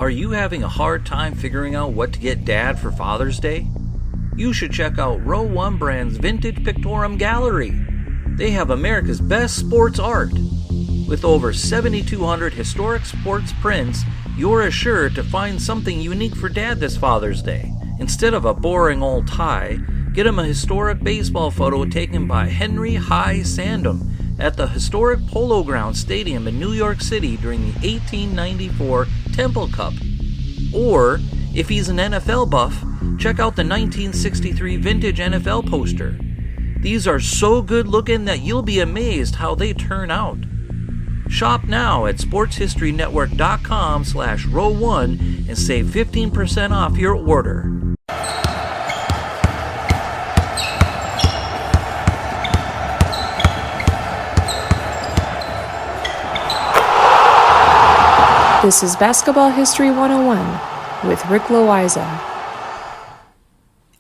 Are you having a hard time figuring out what to get Dad for Father's Day? You should check out Row 1 Brand's Vintage Pictorum Gallery. They have America's best sports art. With over 7,200 historic sports prints, you're assured to find something unique for Dad this Father's Day. Instead of a boring old tie, get him a historic baseball photo taken by Henry High Sandom at the historic Polo Grounds Stadium in New York City during the 1894 Temple Cup. Or, if he's an NFL buff, check out the 1963 vintage NFL poster. These are so good looking that you'll be amazed how they turn out. Shop now at sportshistorynetwork.com/row1 and save 15% off your order. This is Basketball History 101 with Rick Loayza.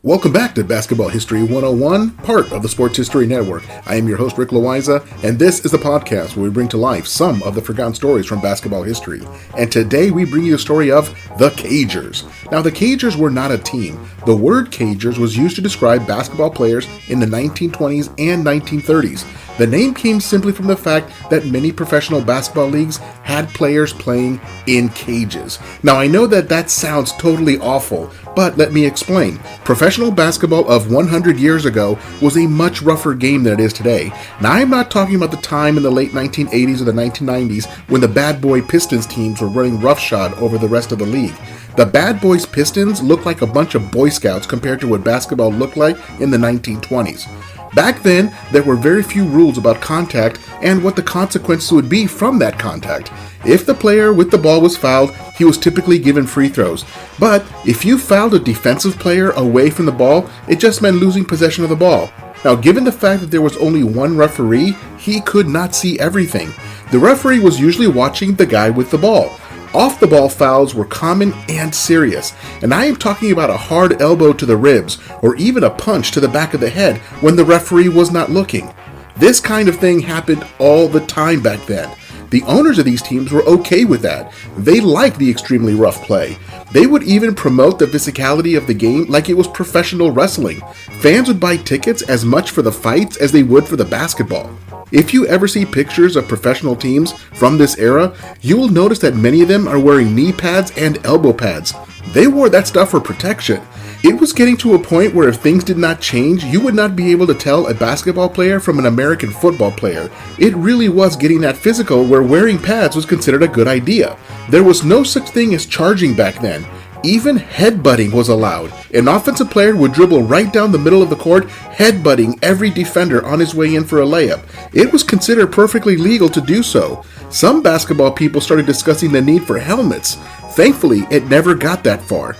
Welcome back to Basketball History 101, part of the Sports History Network. I am your host, Rick Loayza, and this is the podcast where we bring to life some of the forgotten stories from basketball history. And today we bring you the story of the Cagers. Now, the Cagers were not a team. The word Cagers was used to describe basketball players in the 1920s and 1930s. The name came simply from the fact that many professional basketball leagues had players playing in cages. Now, I know that sounds totally awful, but let me explain. Professional basketball of 100 years ago was a much rougher game than it is today. Now, I'm not talking about the time in the late 1980s or the 1990s when the Bad Boy Pistons teams were running roughshod over the rest of the league. The Bad Boys Pistons looked like a bunch of Boy Scouts compared to what basketball looked like in the 1920s. Back then, there were very few rules about contact and what the consequences would be from that contact. If the player with the ball was fouled, he was typically given free throws. But if you fouled a defensive player away from the ball, it just meant losing possession of the ball. Now, given the fact that there was only one referee, he could not see everything. The referee was usually watching the guy with the ball. Off-the-ball fouls were common and serious, and I am talking about a hard elbow to the ribs or even a punch to the back of the head when the referee was not looking. This kind of thing happened all the time back then. The owners of these teams were okay with that. They liked the extremely rough play. They would even promote the physicality of the game like it was professional wrestling. Fans would buy tickets as much for the fights as they would for the basketball. If you ever see pictures of professional teams from this era, you will notice that many of them are wearing knee pads and elbow pads. They wore that stuff for protection. It was getting to a point where if things did not change, you would not be able to tell a basketball player from an American football player. It really was getting that physical where wearing pads was considered a good idea. There was no such thing as charging back then. Even headbutting was allowed. An offensive player would dribble right down the middle of the court, headbutting every defender on his way in for a layup. It was considered perfectly legal to do so. Some basketball people started discussing the need for helmets. Thankfully, it never got that far.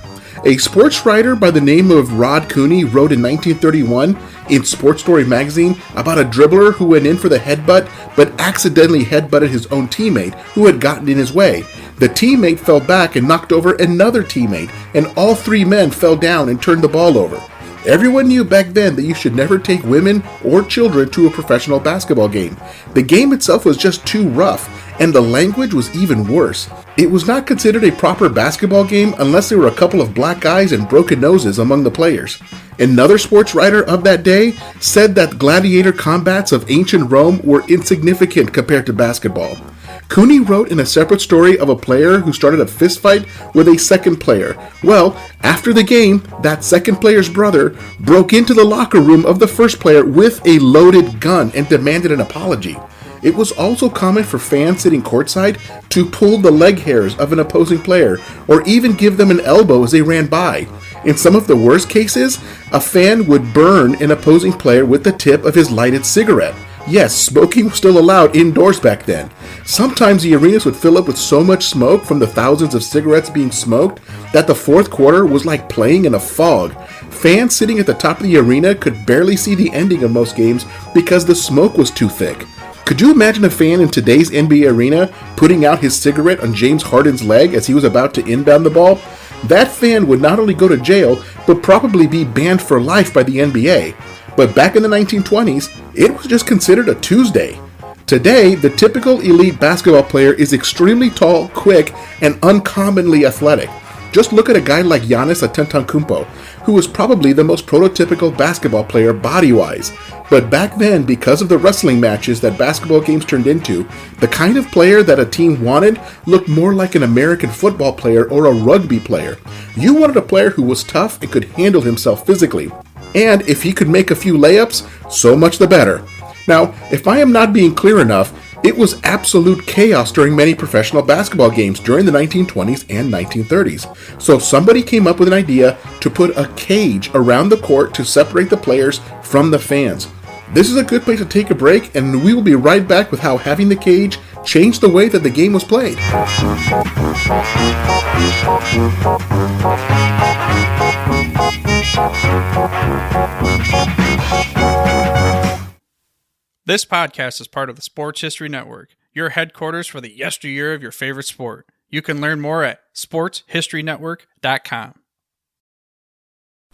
A sports writer by the name of Rod Cooney wrote in 1931 in Sports Story magazine about a dribbler who went in for the headbutt but accidentally headbutted his own teammate who had gotten in his way. The teammate fell back and knocked over another teammate, and all three men fell down and turned the ball over. Everyone knew back then that you should never take women or children to a professional basketball game. The game itself was just too rough, and the language was even worse. It was not considered a proper basketball game unless there were a couple of black eyes and broken noses among the players. Another sports writer of that day said that gladiator combats of ancient Rome were insignificant compared to basketball. Cooney wrote in a separate story of a player who started a fistfight with a second player. Well, after the game, that second player's brother broke into the locker room of the first player with a loaded gun and demanded an apology. It was also common for fans sitting courtside to pull the leg hairs of an opposing player or even give them an elbow as they ran by. In some of the worst cases, a fan would burn an opposing player with the tip of his lighted cigarette. Yes, smoking was still allowed indoors back then. Sometimes the arenas would fill up with so much smoke from the thousands of cigarettes being smoked that the fourth quarter was like playing in a fog. Fans sitting at the top of the arena could barely see the ending of most games because the smoke was too thick. Could you imagine a fan in today's NBA arena putting out his cigarette on James Harden's leg as he was about to inbound the ball? That fan would not only go to jail, but probably be banned for life by the NBA. But back in the 1920s, it was just considered a Tuesday. Today, the typical elite basketball player is extremely tall, quick, and uncommonly athletic. Just look at a guy like Giannis Antetokounmpo, who was probably the most prototypical basketball player body-wise. But back then, because of the wrestling matches that basketball games turned into, the kind of player that a team wanted looked more like an American football player or a rugby player. You wanted a player who was tough and could handle himself physically. And if he could make a few layups, so much the better. Now, if I am not being clear enough, it was absolute chaos during many professional basketball games during the 1920s and 1930s. So somebody came up with an idea to put a cage around the court to separate the players from the fans. This is a good place to take a break, and we will be right back with how having the cage changed the way that the game was played. This podcast is part of the Sports History Network, your headquarters for the yesteryear of your favorite sport. You can learn more at sportshistorynetwork.com.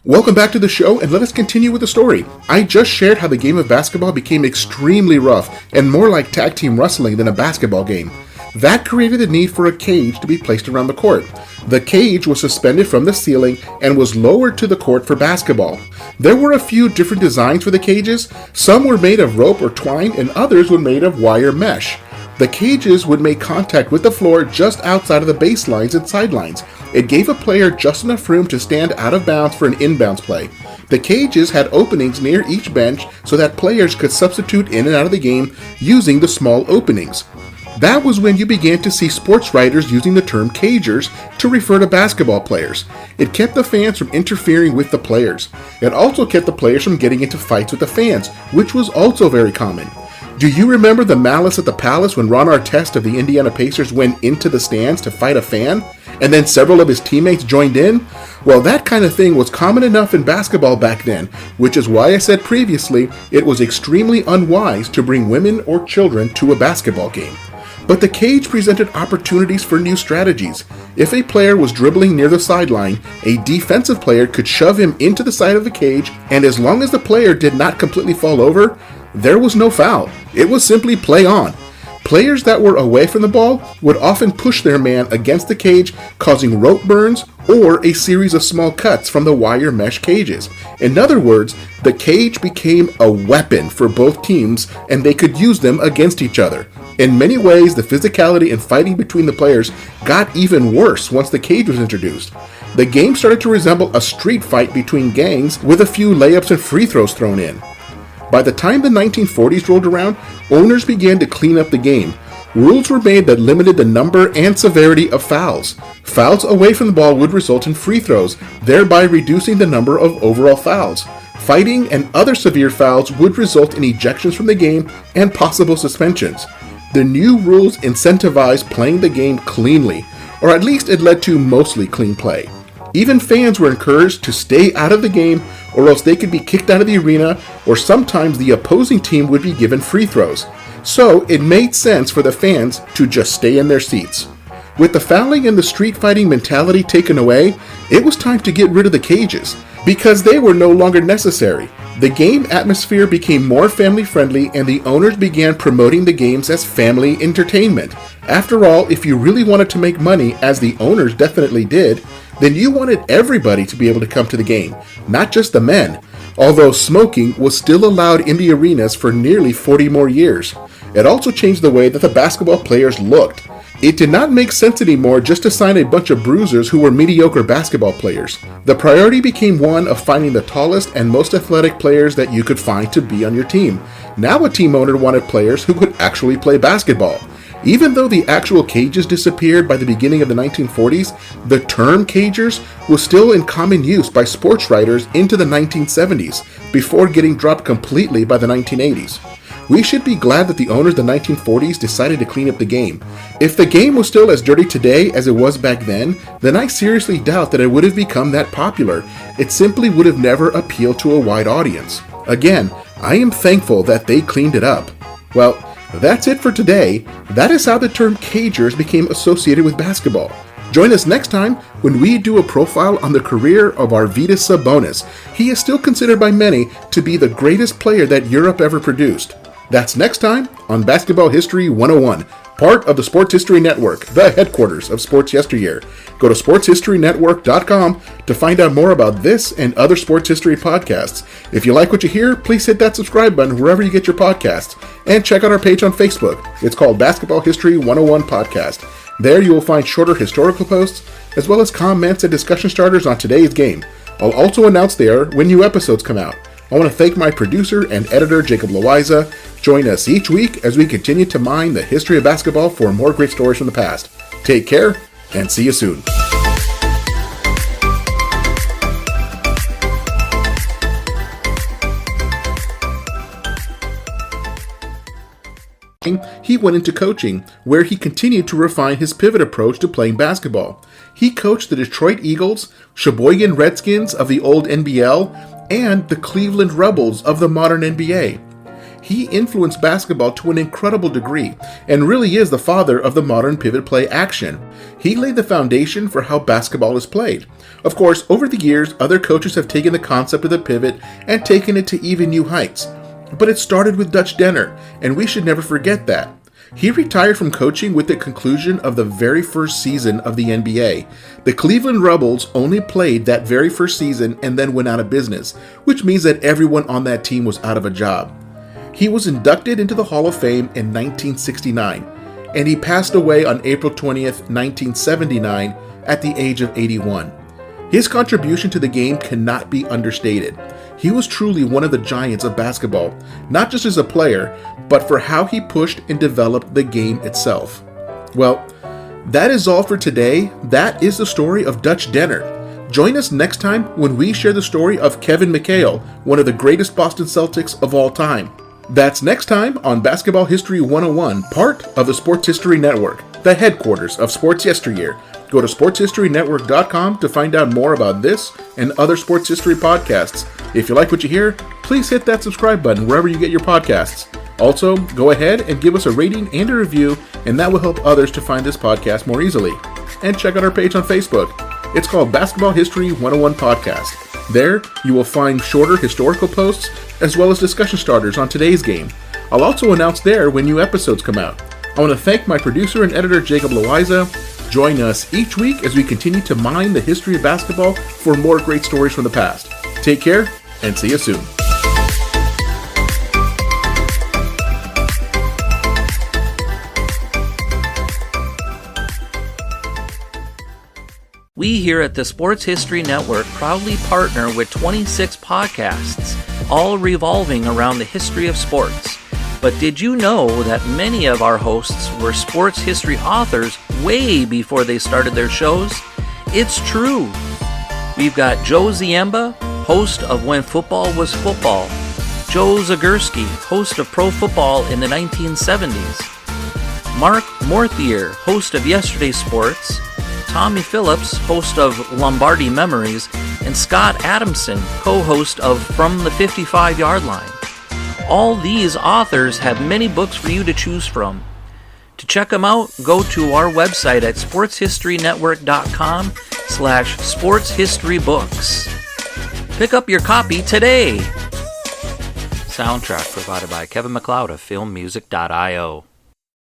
Welcome back to the show, and let us continue with the story. I just shared how the game of basketball became extremely rough and more like tag team wrestling than a basketball game. That created the need for a cage to be placed around the court. The cage was suspended from the ceiling and was lowered to the court for basketball. There were a few different designs for the cages. Some were made of rope or twine, and others were made of wire mesh. The cages would make contact with the floor just outside of the baselines and sidelines. It gave a player just enough room to stand out of bounds for an inbounds play. The cages had openings near each bench so that players could substitute in and out of the game using the small openings. That was when you began to see sports writers using the term cagers to refer to basketball players. It kept the fans from interfering with the players. It also kept the players from getting into fights with the fans, which was also very common. Do you remember the Malice at the Palace when Ron Artest of the Indiana Pacers went into the stands to fight a fan, and then several of his teammates joined in? Well, that kind of thing was common enough in basketball back then, which is why I said previously it was extremely unwise to bring women or children to a basketball game. But the cage presented opportunities for new strategies. If a player was dribbling near the sideline, a defensive player could shove him into the side of the cage, and as long as the player did not completely fall over, there was no foul. It was simply play on. Players that were away from the ball would often push their man against the cage, causing rope burns or a series of small cuts from the wire mesh cages. In other words, the cage became a weapon for both teams, and they could use them against each other. In many ways, the physicality and fighting between the players got even worse once the cage was introduced. The game started to resemble a street fight between gangs with a few layups and free throws thrown in. By the time the 1940s rolled around, owners began to clean up the game. Rules were made that limited the number and severity of fouls. Fouls away from the ball would result in free throws, thereby reducing the number of overall fouls. Fighting and other severe fouls would result in ejections from the game and possible suspensions. The new rules incentivized playing the game cleanly, or at least it led to mostly clean play. Even fans were encouraged to stay out of the game, or else they could be kicked out of the arena, or sometimes the opposing team would be given free throws. So it made sense for the fans to just stay in their seats. With the fouling and the street fighting mentality taken away, it was time to get rid of the cages, because they were no longer necessary. The game atmosphere became more family-friendly, and the owners began promoting the games as family entertainment. After all, if you really wanted to make money, as the owners definitely did, then you wanted everybody to be able to come to the game, not just the men. Although smoking was still allowed in the arenas for nearly 40 more years. It also changed the way that the basketball players looked. It did not make sense anymore just to sign a bunch of bruisers who were mediocre basketball players. The priority became one of finding the tallest and most athletic players that you could find to be on your team. Now a team owner wanted players who could actually play basketball. Even though the actual cages disappeared by the beginning of the 1940s, the term cagers was still in common use by sports writers into the 1970s, before getting dropped completely by the 1980s. We should be glad that the owners of the 1940s decided to clean up the game. If the game was still as dirty today as it was back then I seriously doubt that it would have become that popular. It simply would have never appealed to a wide audience. Again, I am thankful that they cleaned it up. Well, that's it for today. That is how the term cagers became associated with basketball. Join us next time when we do a profile on the career of Arvydas Sabonis. He is still considered by many to be the greatest player that Europe ever produced. That's next time on Basketball History 101, part of the Sports History Network, the headquarters of sports yesteryear. Go to sportshistorynetwork.com to find out more about this and other sports history podcasts. If you like what you hear, please hit that subscribe button wherever you get your podcasts. And check out our page on Facebook. It's called Basketball History 101 Podcast. There you will find shorter historical posts, as well as comments and discussion starters on today's game. I'll also announce there when new episodes come out. I want to thank my producer and editor, Jacob Loayza. Join us each week as we continue to mine the history of basketball for more great stories from the past. Take care, and see you soon. He went into coaching, where he continued to refine his pivot approach to playing basketball. He coached the Detroit Eagles, Sheboygan Redskins of the old NBL, and the Cleveland Rebels of the modern NBA. He influenced basketball to an incredible degree, and really is the father of the modern pivot play action. He laid the foundation for how basketball is played. Of course, over the years, other coaches have taken the concept of the pivot and taken it to even new heights. But it started with Dutch Denner, and we should never forget that. He retired from coaching with the conclusion of the very first season of the NBA. The Cleveland Rebels only played that very first season and then went out of business, which means that everyone on that team was out of a job. He was inducted into the Hall of Fame in 1969, and he passed away on April 20th, 1979, at the age of 81. His contribution to the game cannot be understated. He was truly one of the giants of basketball, not just as a player, but for how he pushed and developed the game itself. Well, that is all for today. That is the story of Dutch Denner. Join us next time when we share the story of Kevin McHale, one of the greatest Boston Celtics of all time. That's next time on Basketball History 101, part of the Sports History Network, the headquarters of sports yesteryear. Go to sportshistorynetwork.com to find out more about this and other sports history podcasts. If you like what you hear, please hit that subscribe button wherever you get your podcasts. Also, go ahead and give us a rating and a review, and that will help others to find this podcast more easily. And check out our page on Facebook. It's called Basketball History 101 Podcast. There, you will find shorter historical posts, as well as discussion starters on today's game. I'll also announce there when new episodes come out. I want to thank my producer and editor, Jacob Loayza. Join us each week as we continue to mine the history of basketball for more great stories from the past. Take care, and see you soon. We here at the Sports History Network proudly partner with 26 podcasts, all revolving around the history of sports. But did you know that many of our hosts were sports history authors way before they started their shows? It's true. We've got Joe Ziemba, host of When Football Was Football, Joe Zagurski, host of Pro Football in the 1970s, Mark Morthier, host of Yesterday's Sports, Tommy Phillips, host of Lombardi Memories, and Scott Adamson, co-host of From the 55-Yard Line. All these authors have many books for you to choose from. To check them out, go to our website at sportshistorynetwork.com/sportshistorybooks. Pick up your copy today. Soundtrack provided by Kevin MacLeod of filmmusic.io.